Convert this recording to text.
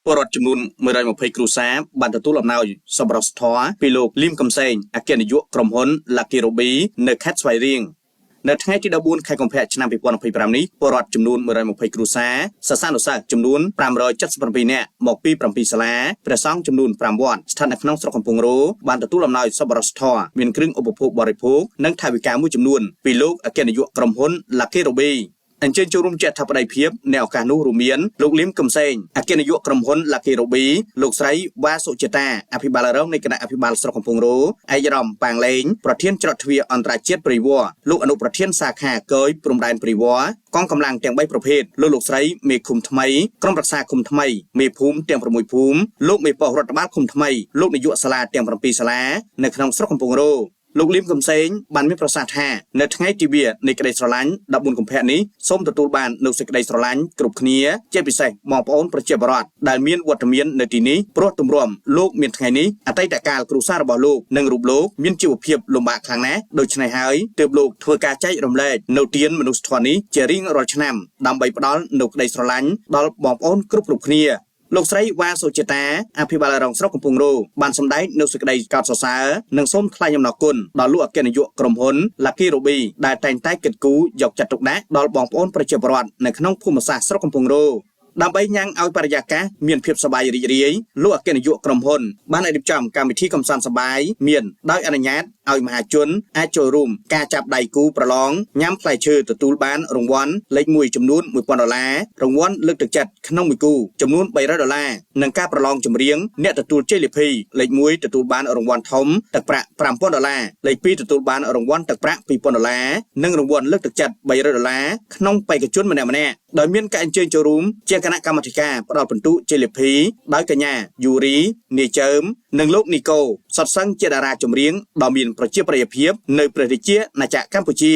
ពលរដ្ឋចំនួន120គ្រួសារបានទទួលអំណោយសប្បុរសធម៌ពីលោកលីមកំសែងអគ្គនាយកក្រុមហ៊ុន Lucky Ruby នៅខេត្តស្វាយរៀងនៅថ្ងៃទី14ខែកុម្ភៈឆ្នាំ2025នេះពលរដ្ឋចំនួន120គ្រួសារសិស្សានុសិស្សចំនួន577នាក់មកពី7សាលាព្រះសង្ឃចំនួន5វត្តស្ថិតនៅក្នុងស្រុកកំពង់រោបានទទួលអំណោយសប្បុរសធម៌មានគ្រឿងឧបភោគបរិភោគនិងថវិកាមួយចំនួនពីលោកអគ្គនាយកក្រុមហ៊ុន Lucky Rubyអញ្ជើញចូលរួមជាអធិបតីភាពនៅឱកាសនោះរួមមានលោកលីមកំសែងអគ្គនាយកក្រុមហ៊ុន Lucky Ruby លោកស្រីវ៉ាសុចិតាអភិបាលរងនៃគណៈអភិបាលស្រុកកំពង់រោឯកឧត្តមប៉ាងលេងប្រធានច្រកទ្វារអន្តរជាតិព្រៃវ័រលោកអនុប្រធានសាខាកយព្រំដែនព្រៃវ័រកងកម្លាំងទាំង3ប្រភេទលោកស្រីមេឃុំថ្មីក្រុមរក្សាឃុំថ្មីមេភូមិទាំង6ភូមិលោកមេប៉ុស្តិ៍រដ្ឋបាលឃុំថ្មីលោកនាយកសាលាទាំង7សាលានៅក្នុងស្រុកកំពង់រោលោកលីមកំសែងបានមានប្រសាសន៍ថានៅថ្ងៃទិវានៃក្តីស្រឡាញ់14កុម្ភៈនេះសូមទទួលបាននូវសេចក្តីស្រឡាញ់គ្រប់គ្នាជាពិសេសបងប្អូនប្រជាពលរដ្ឋដែលមានវត្តមាននៅទីនេះព្រោះទម្រាំលោកមានថ្ងៃនេះអតីតកាលគ្រួសាររបស់លោកនិងរូបលោកមានជីវភាពលំបាកខ្លាំងណាស់ដូច្នេះហើយទើបលោកធ្វើការចែករំលែកនៅទានមនុស្សធម៌នេះជារៀងរាល់ឆ្នាំដើម្បីផ្ដល់នូវក្តីស្រឡាញ់ដល់បងប្អូនគ្រប់គ្នាលោកស្រីវ៉ាសុចិតាអភិបាលរងស្រុកកំពង់រោបានសម្ដែងនូវសេចក្តីកោតសរសើរនិងសូមថ្លែងអំណរគុណដល់លោកអគ្គនាយកក្រុមហ៊ុន Lucky Ruby ដែលតែងតែគិតគូរយកចិត្តទុកដាក់ដល់បងប្អូនប្រជាពលរដ្ឋនៅក្នុងភូមិសាស្ត្រស្រុកកំពង់រោដើម្បីញ៉ាំងឲ្យបរិយាកាសមានភាពសប្បាយរីករាយលោកអគ្គនាយកក្រុមហ៊ុនបានរៀបចំកម្មវិធីកម្សាន្តសប្បាយមានដោយអនុញ្ញាតឲ្យមហាជនអាចចូលរួមការចាប់ដៃគូប្រឡងញ៉ាំផ្លែឈើទទួលបានរង្វាន់លេខ1ចំនួន$1000រង្វាន់លើកទឹកចិត្តក្នុងមួយគូចំនួន$300និងការប្រឡងចម្រៀងអ្នកទទួលជ័យលាភីលេខ1ទទួលបានរង្វាន់ធំទឹកប្រាក់$5000លេខ2ទទួលបានរង្វាន់ទឹកប្រាក់$2000និងរង្វាន់លើកទឹកចិត្ត$300ក្នុងបេក្ខជនម្នាក់ៗដោយមានការអញ្ជើញចូលរួមជាគណៈកម្មាធិការផ្ដល់ពិន្ទុជ័យលាភីដោយកញ្ញាយូរីនីជើមនិងលោកនីកូសុតសឹងជាតារាចម្រៀងដ៏មានប្រជាប្រិយភាពនៅព្រះរាជាណាចក្រកម្ពុជា